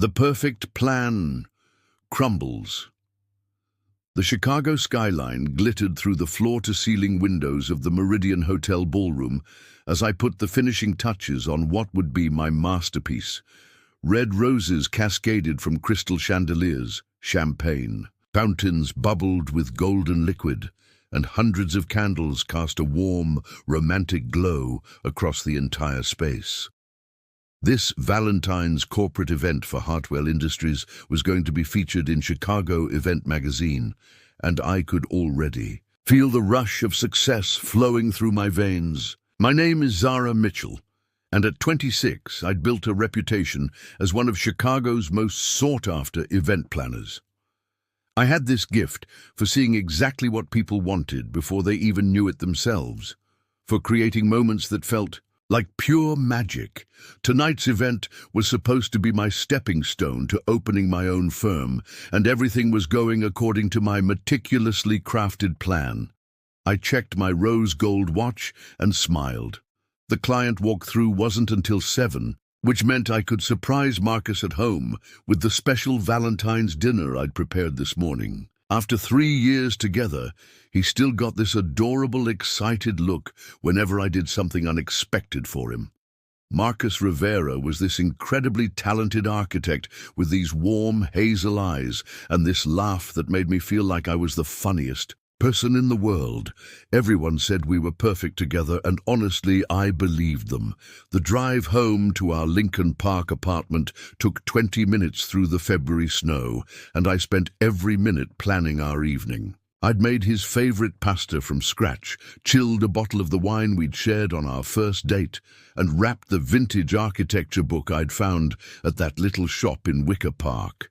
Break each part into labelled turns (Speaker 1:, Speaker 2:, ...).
Speaker 1: The perfect plan crumbles. The Chicago skyline glittered through the floor-to-ceiling windows of the Meridian Hotel ballroom as I put the finishing touches on what would be my masterpiece. Red roses cascaded from crystal chandeliers, champagne. Fountains bubbled with golden liquid, and hundreds of candles cast a warm, romantic glow across the entire space. This Valentine's corporate event for Hartwell Industries was going to be featured in Chicago Event magazine, and I could already feel the rush of success flowing through my veins. My name is Zara Mitchell, and at 26, I'd built a reputation as one of Chicago's most sought-after event planners. I had this gift for seeing exactly what people wanted before they even knew it themselves, for creating moments that felt like pure magic. Tonight's event was supposed to be my stepping stone to opening my own firm, and everything was going according to my meticulously crafted plan. I checked my rose gold watch and smiled. The client walkthrough wasn't until 7, which meant I could surprise Marcus at home with the special Valentine's dinner I'd prepared this morning. After 3 years together, he still got this adorable, excited look whenever I did something unexpected for him. Marcus Rivera was this incredibly talented architect with these warm, hazel eyes and this laugh that made me feel like I was the funniest person in the world. Everyone said we were perfect together, and honestly, I believed them. The drive home to our Lincoln Park apartment took 20 minutes through the February snow, and I spent every minute planning our evening. I'd made his favorite pasta from scratch, chilled a bottle of the wine we'd shared on our first date, and wrapped the vintage architecture book I'd found at that little shop in Wicker Park.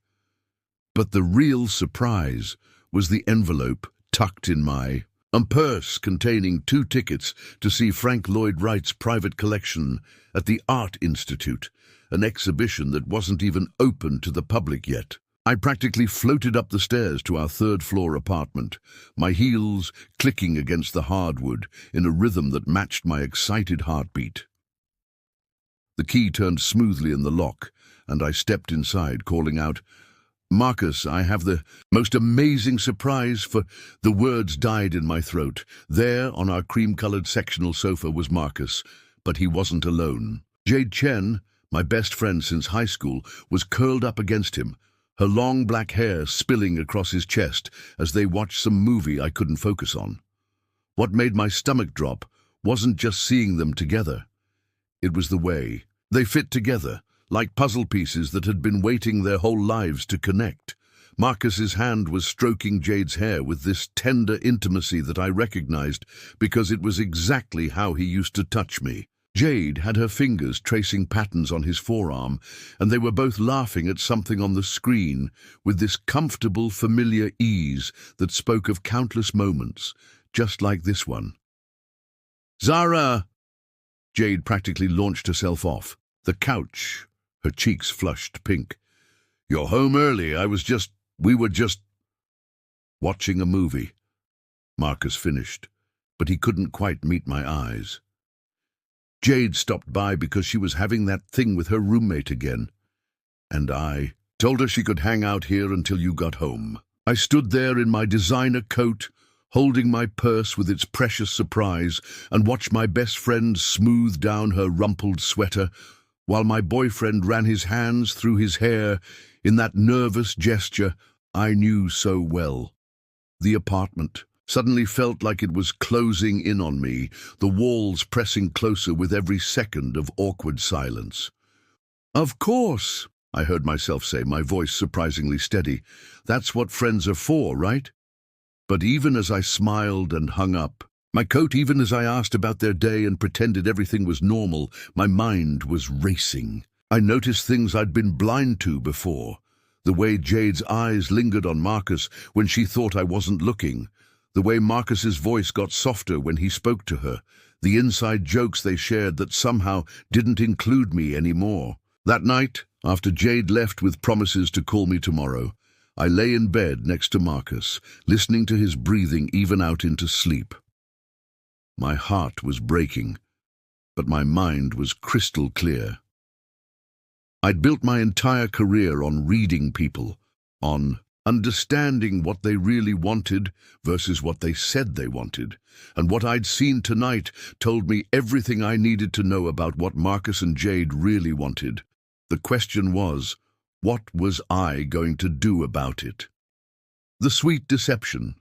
Speaker 1: But the real surprise was the envelope tucked in my purse containing 2 tickets to see Frank Lloyd Wright's private collection at the Art Institute, an exhibition that wasn't even open to the public yet. I practically floated up the stairs to our 3rd-floor apartment, my heels clicking against the hardwood in a rhythm that matched my excited heartbeat. The key turned smoothly in the lock, and I stepped inside, calling out, "Marcus, I have the most amazing surprise for—" The words died in my throat. There, on our cream-colored sectional sofa, was Marcus, but he wasn't alone. Jade Chen, my best friend since high school, was curled up against him, her long black hair spilling across his chest as they watched some movie I couldn't focus on. What made my stomach drop wasn't just seeing them together. It was the way they fit together, like puzzle pieces that had been waiting their whole lives to connect. Marcus's hand was stroking Jade's hair with this tender intimacy that I recognized because it was exactly how he used to touch me. Jade had her fingers tracing patterns on his forearm, and they were both laughing at something on the screen with this comfortable, familiar ease that spoke of countless moments, just like this one. "Zara!" Jade practically launched herself off the couch, her cheeks flushed pink. "You're home early. We were just watching a movie." Marcus finished, but he couldn't quite meet my eyes. Jade stopped by because she was having that thing with her roommate again, and I told her she could hang out here until you got home. I stood there in my designer coat, holding my purse with its precious surprise, and watched my best friend smooth down her rumpled sweater, while my boyfriend ran his hands through his hair in that nervous gesture I knew so well. The apartment suddenly felt like it was closing in on me, the walls pressing closer with every second of awkward silence. "Of course," I heard myself say, my voice surprisingly steady. "That's what friends are for, right?" But even as I smiled and hung up my coat, even as I asked about their day and pretended everything was normal, my mind was racing. I noticed things I'd been blind to before. The way Jade's eyes lingered on Marcus when she thought I wasn't looking. The way Marcus's voice got softer when he spoke to her. The inside jokes they shared that somehow didn't include me anymore. That night, after Jade left with promises to call me tomorrow, I lay in bed next to Marcus, listening to his breathing even out into sleep. My heart was breaking, but my mind was crystal clear. I'd built my entire career on reading people, on understanding what they really wanted versus what they said they wanted. And what I'd seen tonight told me everything I needed to know about what Marcus and Jade really wanted. The question was, what was I going to do about it? The sweet deception.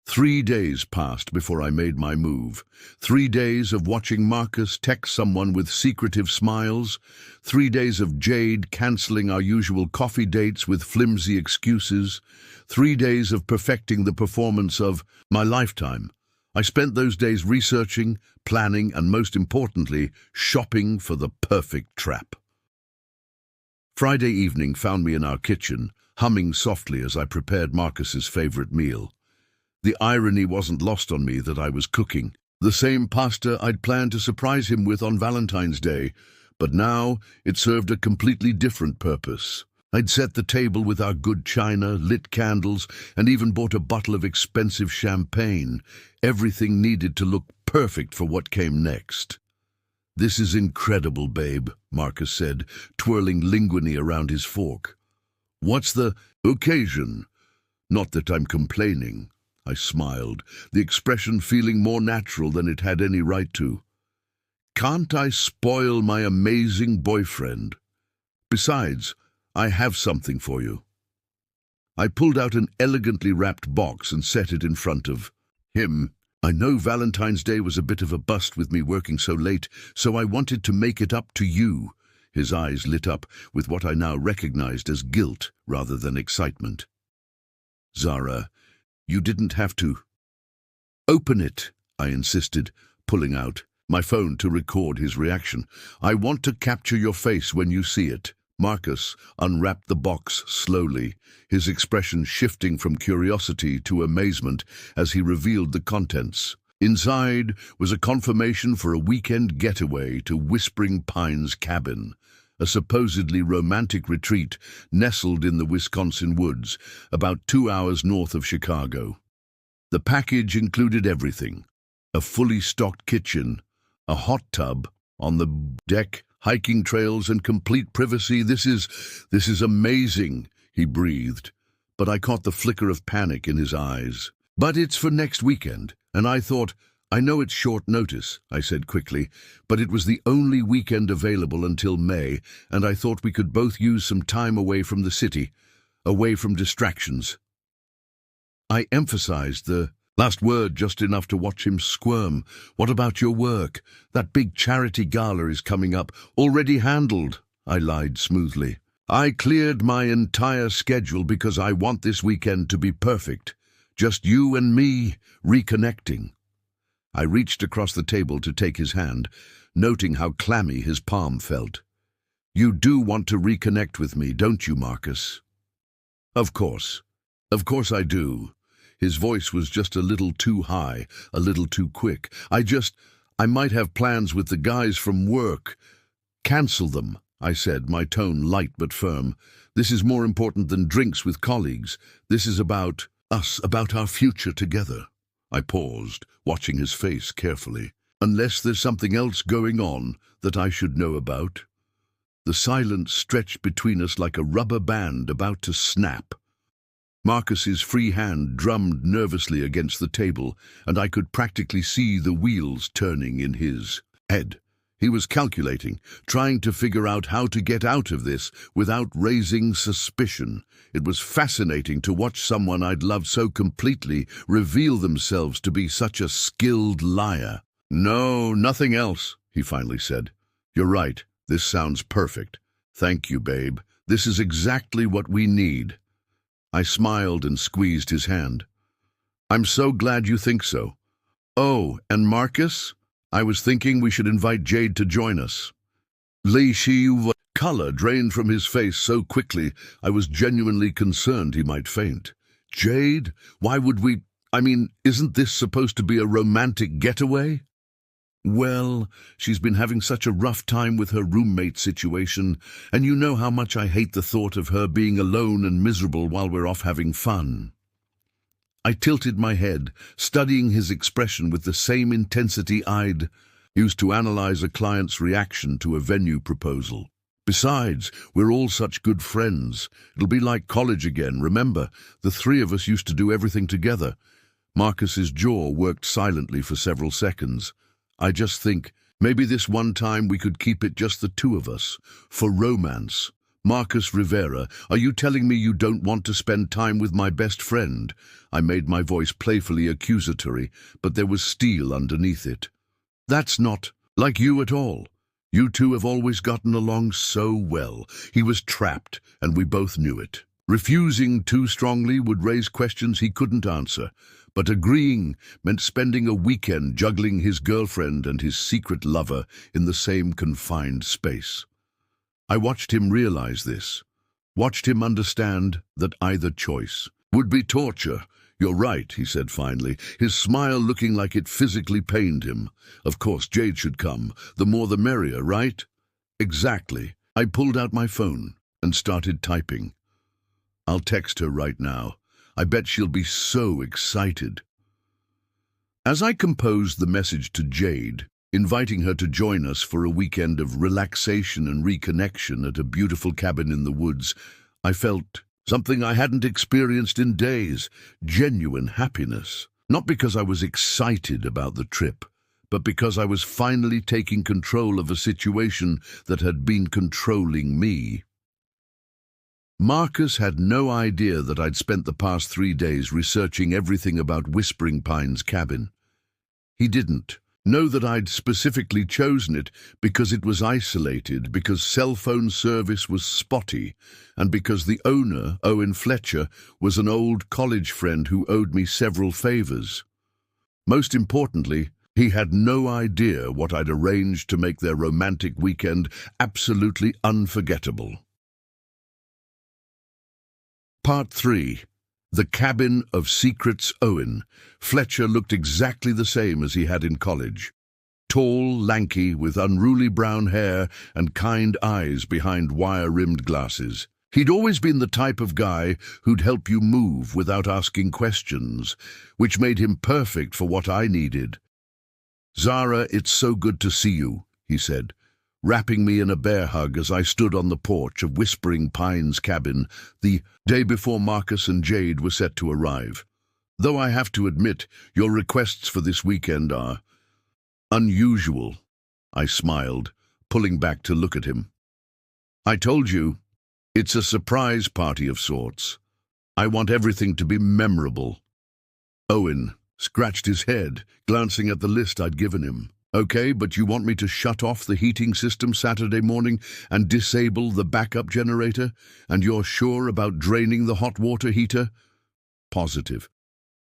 Speaker 1: 3 days passed before I made my move. 3 days of watching Marcus text someone with secretive smiles. 3 days of Jade cancelling our usual coffee dates with flimsy excuses. 3 days of perfecting the performance of my lifetime. I spent those days researching, planning, and most importantly, shopping for the perfect trap. Friday evening found me in our kitchen, humming softly as I prepared Marcus's favorite meal. The irony wasn't lost on me that I was cooking the same pasta I'd planned to surprise him with on Valentine's Day, but now it served a completely different purpose. I'd set the table with our good china, lit candles, and even bought a bottle of expensive champagne. Everything needed to look perfect for what came next. "This is incredible, babe," Marcus said, twirling linguine around his fork. "What's the occasion?" "Not that I'm complaining." I smiled, the expression feeling more natural than it had any right to. "Can't I spoil my amazing boyfriend? Besides, I have something for you." I pulled out an elegantly wrapped box and set it in front of him. I know Valentine's Day was a bit of a bust with me working so late, so I wanted to make it up to you. His eyes lit up with what I now recognized as guilt rather than excitement. "Zara, you didn't have to." "Open it," I insisted, pulling out my phone to record his reaction. "I want to capture your face when you see it." Marcus unwrapped the box slowly, his expression shifting from curiosity to amazement as he revealed the contents. Inside was a confirmation for a weekend getaway to Whispering Pines Cabin, a supposedly romantic retreat nestled in the Wisconsin woods, about 2 hours north of Chicago. The package included everything: a fully stocked kitchen, a hot tub on the deck, hiking trails, and complete privacy. This is amazing," he breathed, but I caught the flicker of panic in his eyes. "But it's for next weekend," and I thought, "I know it's short notice," I said quickly, "but it was the only weekend available until May, and I thought we could both use some time away from the city, away from distractions." I emphasized the last word just enough to watch him squirm. "What about your work? That big charity gala is coming up." "Already handled," I lied smoothly. "I cleared my entire schedule because I want this weekend to be perfect. Just you and me reconnecting." I reached across the table to take his hand, noting how clammy his palm felt. "You do want to reconnect with me, don't you, Marcus?" Of course I do." His voice was just a little too high, a little too quick. I might have plans with the guys from work." "Cancel them," I said, my tone light but firm. "This is more important than drinks with colleagues. This is about us, about our future together." I paused, watching his face carefully. "Unless there's something else going on that I should know about." The silence stretched between us like a rubber band about to snap. Marcus's free hand drummed nervously against the table, and I could practically see the wheels turning in his head. He was calculating, trying to figure out how to get out of this without raising suspicion. It was fascinating to watch someone I'd loved so completely reveal themselves to be such a skilled liar. "No, nothing else," he finally said. "You're right. This sounds perfect. Thank you, babe. This is exactly what we need." I smiled and squeezed his hand. "I'm so glad you think so. Oh, and Marcus? I was thinking we should invite Jade to join us." Color drained from his face so quickly I was genuinely concerned he might faint. "Jade? Why would we? Isn't this supposed to be a romantic getaway?" "Well, she's been having such a rough time with her roommate situation, and you know how much I hate the thought of her being alone and miserable while we're off having fun." I tilted my head, studying his expression with the same intensity I'd used to analyze a client's reaction to a venue proposal. Besides, we're all such good friends. It'll be like college again. Remember, the three of us used to do everything together. Marcus's jaw worked silently for several seconds. I just think, maybe this one time we could keep it just the two of us. For romance. Marcus Rivera, are you telling me you don't want to spend time with my best friend? I made my voice playfully accusatory, but there was steel underneath it. That's not like you at all. You two have always gotten along so well. He was trapped, and we both knew it. Refusing too strongly would raise questions he couldn't answer, but agreeing meant spending a weekend juggling his girlfriend and his secret lover in the same confined space. I watched him realize this, watched him understand that either choice would be torture. You're right, he said finally, his smile looking like it physically pained him. Of course, Jade should come. The more the merrier, right? Exactly. I pulled out my phone and started typing. I'll text her right now. I bet she'll be so excited. As I composed the message to Jade, inviting her to join us for a weekend of relaxation and reconnection at a beautiful cabin in the woods, I felt something I hadn't experienced in days, genuine happiness. Not because I was excited about the trip, but because I was finally taking control of a situation that had been controlling me. Marcus had no idea that I'd spent the past 3 days researching everything about Whispering Pines cabin. He didn't know that I'd specifically chosen it because it was isolated, because cell phone service was spotty, and because the owner, Owen Fletcher, was an old college friend who owed me several favors. Most importantly, he had no idea what I'd arranged to make their romantic weekend absolutely unforgettable. Part 3. The Cabin of Secrets. Owen Fletcher looked exactly the same as he had in college. Tall, lanky, with unruly brown hair and kind eyes behind wire-rimmed glasses. He'd always been the type of guy who'd help you move without asking questions, which made him perfect for what I needed. "Zara, it's so good to see you," he said, wrapping me in a bear hug as I stood on the porch of Whispering Pines cabin the day before Marcus and Jade were set to arrive. "Though I have to admit, your requests for this weekend are unusual," I smiled, pulling back to look at him. "I told you, it's a surprise party of sorts. I want everything to be memorable." Owen scratched his head, glancing at the list I'd given him. "Okay, but you want me to shut off the heating system Saturday morning and disable the backup generator? And you're sure about draining the hot water heater?" "Positive.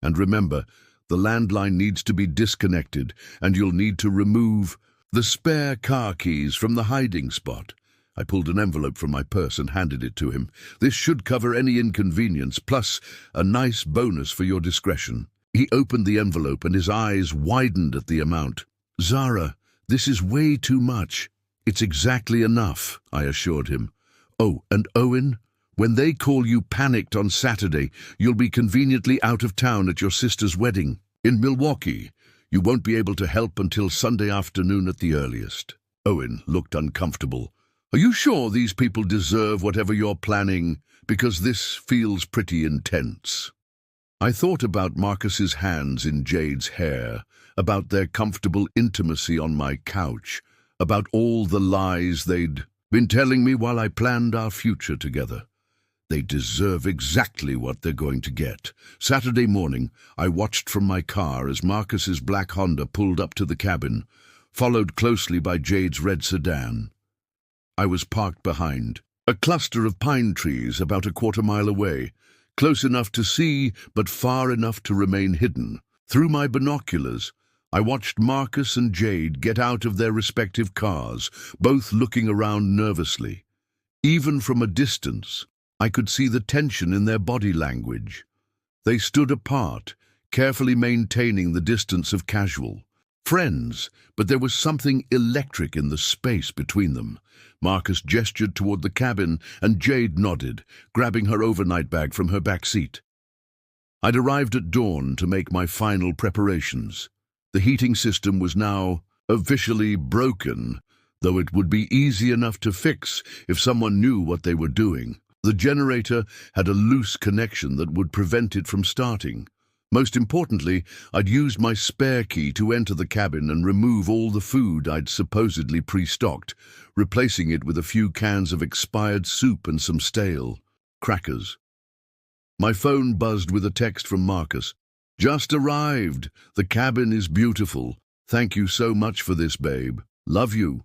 Speaker 1: And remember, the landline needs to be disconnected, and you'll need to remove the spare car keys from the hiding spot." I pulled an envelope from my purse and handed it to him. "This should cover any inconvenience, plus a nice bonus for your discretion." He opened the envelope and his eyes widened at the amount. "Zara, this is way too much." "It's exactly enough," I assured him. "Oh, and Owen, when they call you panicked on Saturday, you'll be conveniently out of town at your sister's wedding in Milwaukee. You won't be able to help until Sunday afternoon at the earliest." Owen looked uncomfortable. "Are you sure these people deserve whatever you're planning? Because this feels pretty intense." I thought about Marcus's hands in Jade's hair, about their comfortable intimacy on my couch, about all the lies they'd been telling me while I planned our future together. They deserve exactly what they're going to get. Saturday morning, I watched from my car as Marcus's black Honda pulled up to the cabin, followed closely by Jade's red sedan. I was parked behind a cluster of pine trees about a quarter-mile away, close enough to see but far enough to remain hidden. Through my binoculars, I watched Marcus and Jade get out of their respective cars, both looking around nervously. Even from a distance, I could see the tension in their body language. They stood apart, carefully maintaining the distance of casual friends, but there was something electric in the space between them. Marcus gestured toward the cabin, and Jade nodded, grabbing her overnight bag from her back seat. I'd arrived at dawn to make my final preparations. The heating system was now officially broken. though it would be easy enough to fix if someone knew what they were doing. The generator had a loose connection that would prevent it from starting. Most importantly, I'd used my spare key to enter the cabin and remove all the food I'd supposedly pre-stocked, replacing it with a few cans of expired soup and some stale crackers. My phone buzzed with a text from Marcus. "Just arrived. The cabin is beautiful. Thank you so much for this, babe. Love you."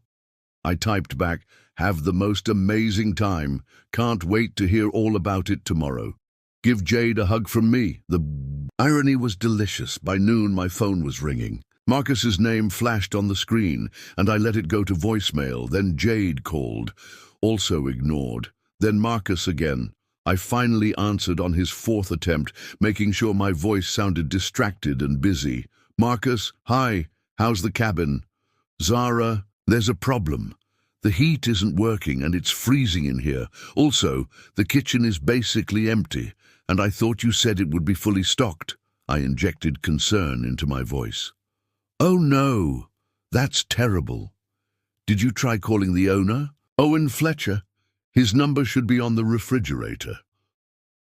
Speaker 1: I typed back, "Have the most amazing time. Can't wait to hear all about it tomorrow. Give Jade a hug from me." The irony was delicious. By noon, my phone was ringing. Marcus's name flashed on the screen, and I let it go to voicemail. Then Jade called, also ignored. Then Marcus again. I finally answered on his fourth attempt, making sure my voice sounded distracted and busy. "Marcus, hi, how's the cabin?" "Zara, there's a problem. The heat isn't working and it's freezing in here. Also, the kitchen is basically empty, and I thought you said it would be fully stocked." I injected concern into my voice. "Oh no, that's terrible. Did you try calling the owner? Owen Fletcher? His number should be on the refrigerator."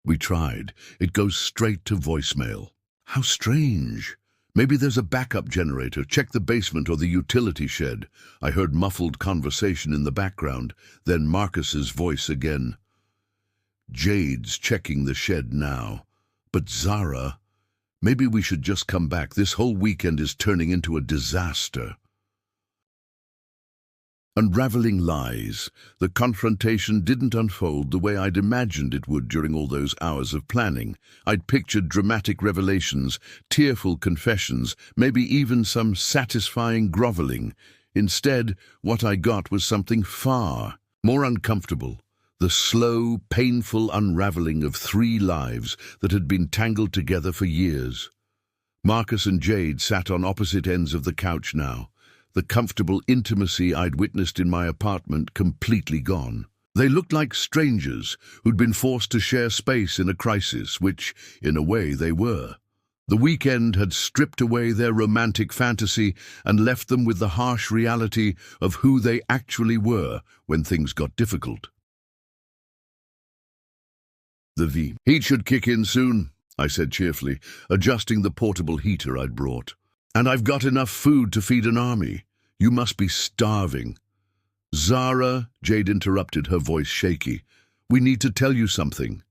Speaker 1: "We tried. It goes straight to voicemail." "How strange. Maybe there's a backup generator. Check the basement or the utility shed." I heard muffled conversation in the background, then Marcus's voice again. "Jade's checking the shed now. But Zara, maybe we should just come back. This whole weekend is turning into a disaster." Unraveling lies. The confrontation didn't unfold the way I'd imagined it would during all those hours of planning. I'd pictured dramatic revelations, tearful confessions, maybe even some satisfying groveling. Instead, what I got was something far more uncomfortable. The slow, painful unraveling of 3 lives that had been tangled together for years. Marcus and Jade sat on opposite ends of the couch now. The comfortable intimacy I'd witnessed in my apartment completely gone. They looked like strangers who'd been forced to share space in a crisis, which, in a way, they were. The weekend had stripped away their romantic fantasy and left them with the harsh reality of who they actually were when things got difficult. The heat should kick in soon," I said cheerfully, adjusting the portable heater I'd brought. "And I've got enough food to feed an army. You must be starving." "Zara," Jade interrupted, her voice shaky, "we need to tell you something."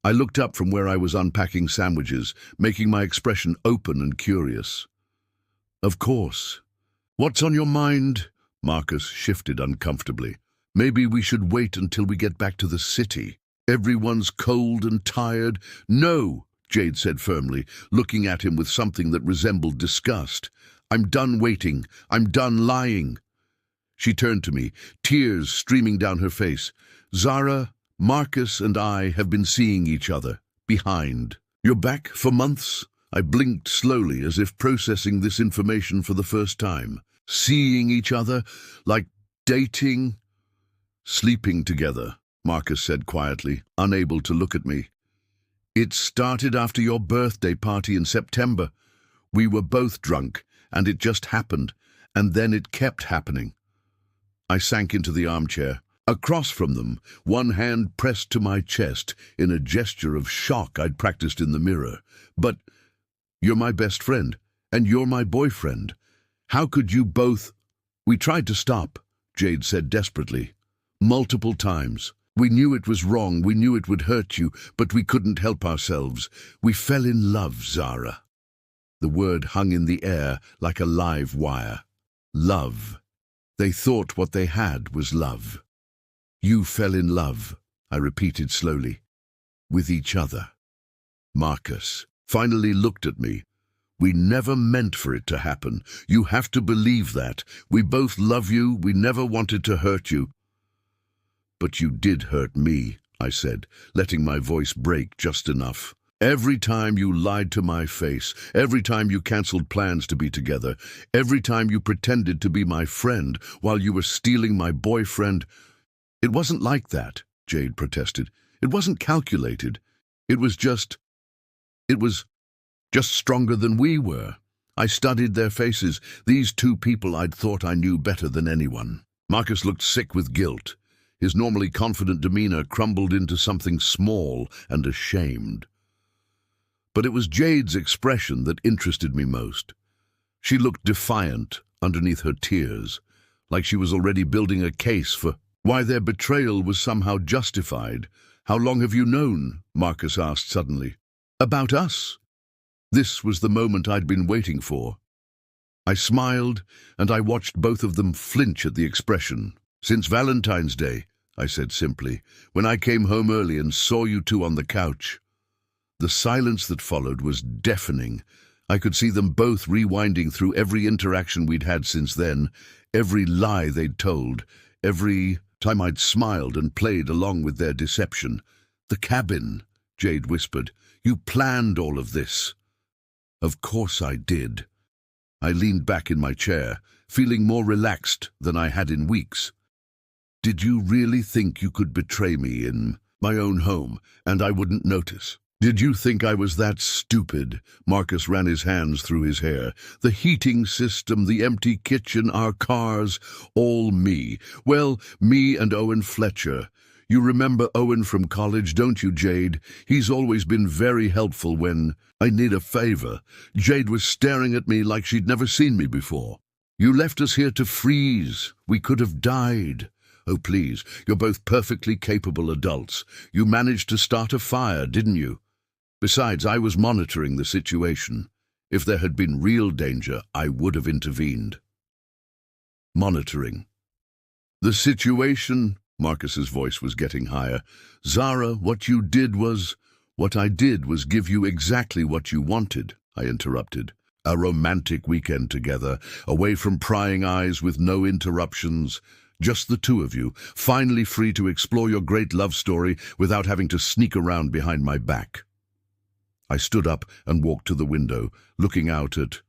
Speaker 1: I looked up from where I was unpacking sandwiches, making my expression open and curious. "Of course. What's on your mind?" Marcus shifted uncomfortably. "Maybe we should wait until we get back to the city. Everyone's cold and tired." "No," Jade said firmly, looking at him with something that resembled disgust. "I'm done waiting. I'm done lying." She turned to me, tears streaming down her face. "Zara, Marcus and I have been seeing each other. Behind." "You're back for months?" I blinked slowly, as if processing this information for the first time. "Seeing each other? Like dating?" "Sleeping together," Marcus said quietly, unable to look at me. "It started after your birthday party in September. We were both drunk, and it just happened, and then it kept happening." I sank into the armchair. Across from them, one hand pressed to my chest in a gesture of shock I'd practiced in the mirror. "But you're my best friend, and you're my boyfriend. How could you both—" "We tried to stop," Jade said desperately. "Multiple times. We knew it was wrong, we knew it would hurt you, but we couldn't help ourselves. We fell in love, Zara." The word hung in the air like a live wire. Love. They thought what they had was love. "You fell in love," I repeated slowly. "With each other." Marcus finally looked at me. "We never meant for it to happen. You have to believe that. We both love you. We never wanted to hurt you." "But you did hurt me," I said, letting my voice break just enough. "Every time you lied to my face, every time you cancelled plans to be together, every time you pretended to be my friend while you were stealing my boyfriend—" "It wasn't like that," Jade protested. "It wasn't calculated. It was just stronger than we were." I studied their faces, these two people I'd thought I knew better than anyone. Marcus looked sick with guilt. His normally confident demeanor crumbled into something small and ashamed. But it was Jade's expression that interested me most. She looked defiant underneath her tears, like she was already building a case for why their betrayal was somehow justified. "How long have you known?" Marcus asked suddenly. "About us?" This was the moment I'd been waiting for. I smiled, and I watched both of them flinch at the expression. "Since Valentine's Day," I said simply, "when I came home early and saw you two on the couch." The silence that followed was deafening. I could see them both rewinding through every interaction we'd had since then, every lie they'd told, every time I'd smiled and played along with their deception. "The cabin," Jade whispered. "You planned all of this." Of course I did. I leaned back in my chair, feeling more relaxed than I had in weeks. "Did you really think you could betray me in my own home, and I wouldn't notice? Did you think I was that stupid?" Marcus ran his hands through his hair. "The heating system, the empty kitchen, our cars, all me. Well, me and Owen Fletcher. You remember Owen from college, don't you, Jade? He's always been very helpful when I need a favor." Jade was staring at me like she'd never seen me before. "You left us here to freeze. We could have died." "Oh, please, you're both perfectly capable adults. You managed to start a fire, didn't you? Besides, I was monitoring the situation. If there had been real danger, I would have intervened." Monitoring. "The situation," Marcus's voice was getting higher. "Zara, what I did was give you exactly what you wanted," I interrupted. "A romantic weekend together, away from prying eyes with no interruptions. Just the two of you, finally free to explore your great love story without having to sneak around behind my back." I stood up and walked to the window, looking out at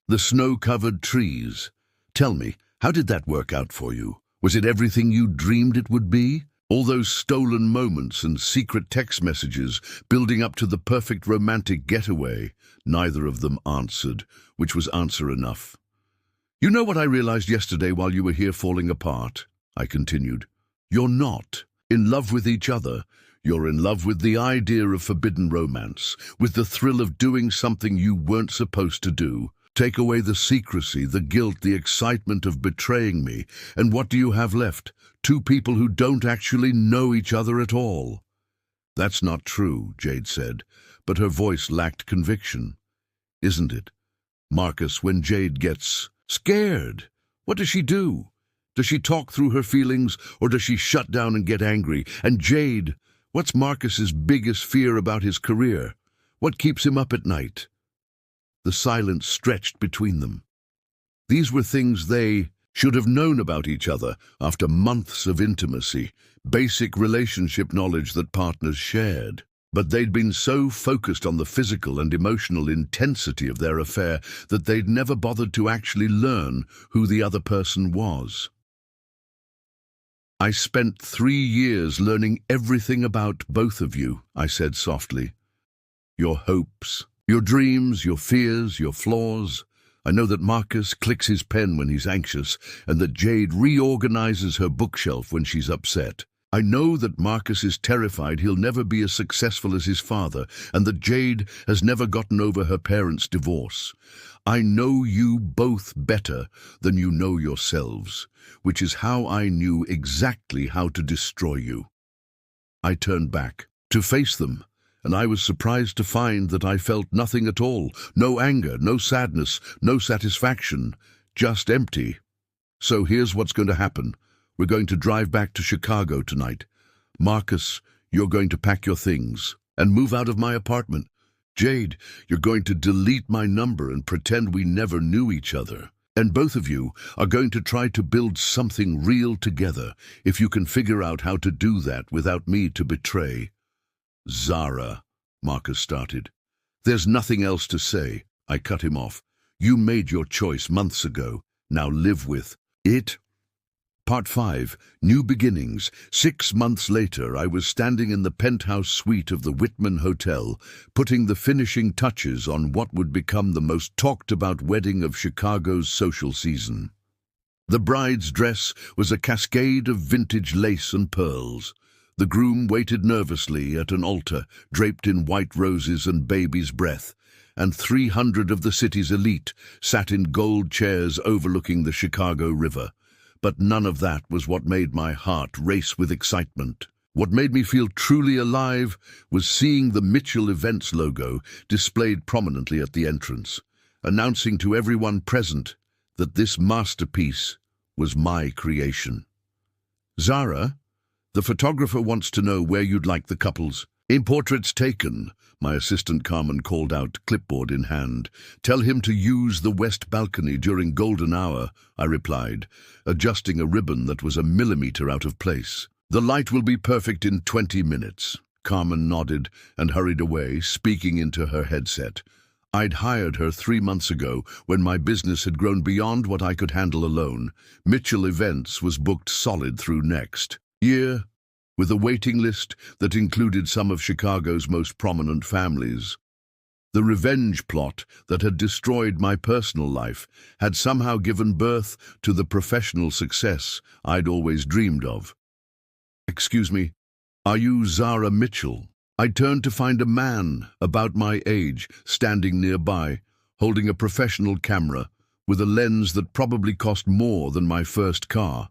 Speaker 1: the snow-covered trees. "Tell me, how did that work out for you? Was it everything you dreamed it would be? All those stolen moments and secret text messages building up to the perfect romantic getaway?" Neither of them answered, which was answer enough. "You know what I realized yesterday while you were here falling apart?" I continued. "You're not in love with each other. You're in love with the idea of forbidden romance, with the thrill of doing something you weren't supposed to do. Take away the secrecy, the guilt, the excitement of betraying me, and what do you have left? Two people who don't actually know each other at all." "That's not true," Jade said, but her voice lacked conviction. "Isn't it? Marcus, when Jade gets scared, what does she do? Does she talk through her feelings, or does she shut down and get angry? And Jade, what's Marcus's biggest fear about his career? What keeps him up at night?" The silence stretched between them. These were things they should have known about each other after months of intimacy, basic relationship knowledge that partners shared. But they'd been so focused on the physical and emotional intensity of their affair that they'd never bothered to actually learn who the other person was. "I spent 3 years learning everything about both of you," I said softly. "Your hopes, your dreams, your fears, your flaws. I know that Marcus clicks his pen when he's anxious, and that Jade reorganizes her bookshelf when she's upset. I know that Marcus is terrified he'll never be as successful as his father, and that Jade has never gotten over her parents' divorce. I know you both better than you know yourselves, which is how I knew exactly how to destroy you." I turned back to face them, and I was surprised to find that I felt nothing at all. No anger, no sadness, no satisfaction, just empty. "So here's what's going to happen. We're going to drive back to Chicago tonight. Marcus, you're going to pack your things and move out of my apartment. Jade, you're going to delete my number and pretend we never knew each other. And both of you are going to try to build something real together, if you can figure out how to do that without me to betray." "Zara," Marcus started. "There's nothing else to say," I cut him off. "You made your choice months ago. Now live with it." Part 5, New Beginnings. 6 months later, I was standing in the penthouse suite of the Whitman Hotel, putting the finishing touches on what would become the most talked-about wedding of Chicago's social season. The bride's dress was a cascade of vintage lace and pearls. The groom waited nervously at an altar, draped in white roses and baby's breath, and 300 of the city's elite sat in gold chairs overlooking the Chicago River. But none of that was what made my heart race with excitement. What made me feel truly alive was seeing the Mitchell Events logo displayed prominently at the entrance, announcing to everyone present that this masterpiece was my creation. "Zara, the photographer wants to know where you'd like the couples in portraits taken," my assistant Carmen called out, clipboard in hand. "Tell him to use the west balcony during golden hour," I replied, adjusting a ribbon that was a millimeter out of place. "The light will be perfect in 20 minutes." Carmen nodded and hurried away, speaking into her headset. I'd hired her 3 months ago when my business had grown beyond what I could handle alone. Mitchell Events was booked solid through next year, with a waiting list that included some of Chicago's most prominent families. The revenge plot that had destroyed my personal life had somehow given birth to the professional success I'd always dreamed of. "Excuse me, are you Zara Mitchell?" I turned to find a man about my age standing nearby, holding a professional camera with a lens that probably cost more than my first car.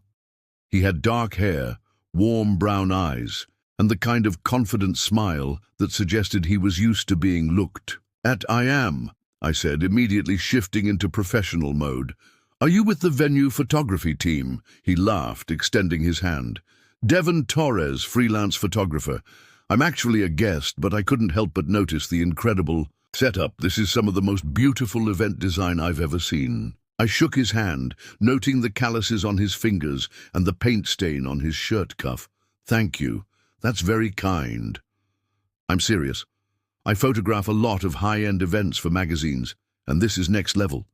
Speaker 1: He had dark hair, warm brown eyes, and the kind of confident smile that suggested he was used to being looked at. "I am," I said, immediately shifting into professional mode. "Are you with the venue photography team?" He laughed, extending his hand. "Devon Torres, freelance photographer. I'm actually a guest, but I couldn't help but notice the incredible setup. This is some of the most beautiful event design I've ever seen." I shook his hand, noting the calluses on his fingers and the paint stain on his shirt cuff. "Thank you. That's very kind." "I'm serious. I photograph a lot of high-end events for magazines, and this is next level."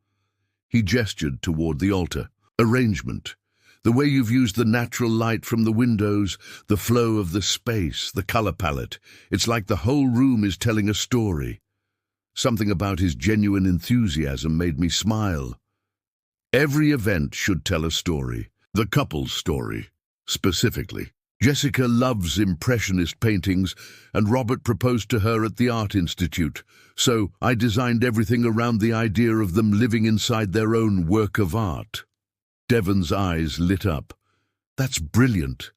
Speaker 1: He gestured toward the altar. "Arrangement. The way you've used the natural light from the windows, the flow of the space, the color palette. It's like the whole room is telling a story." Something about his genuine enthusiasm made me smile. Every event should tell a story. The couple's story, specifically. Jessica loves Impressionist paintings, and Robert proposed to her at the Art Institute, so I designed everything around the idea of them living inside their own work of art. Devon's eyes lit up. "That's brilliant.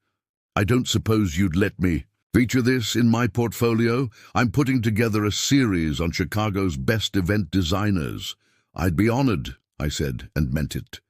Speaker 1: I don't suppose you'd let me feature this in my portfolio? I'm putting together a series on Chicago's best event designers." "I'd be honored," I said, and meant it.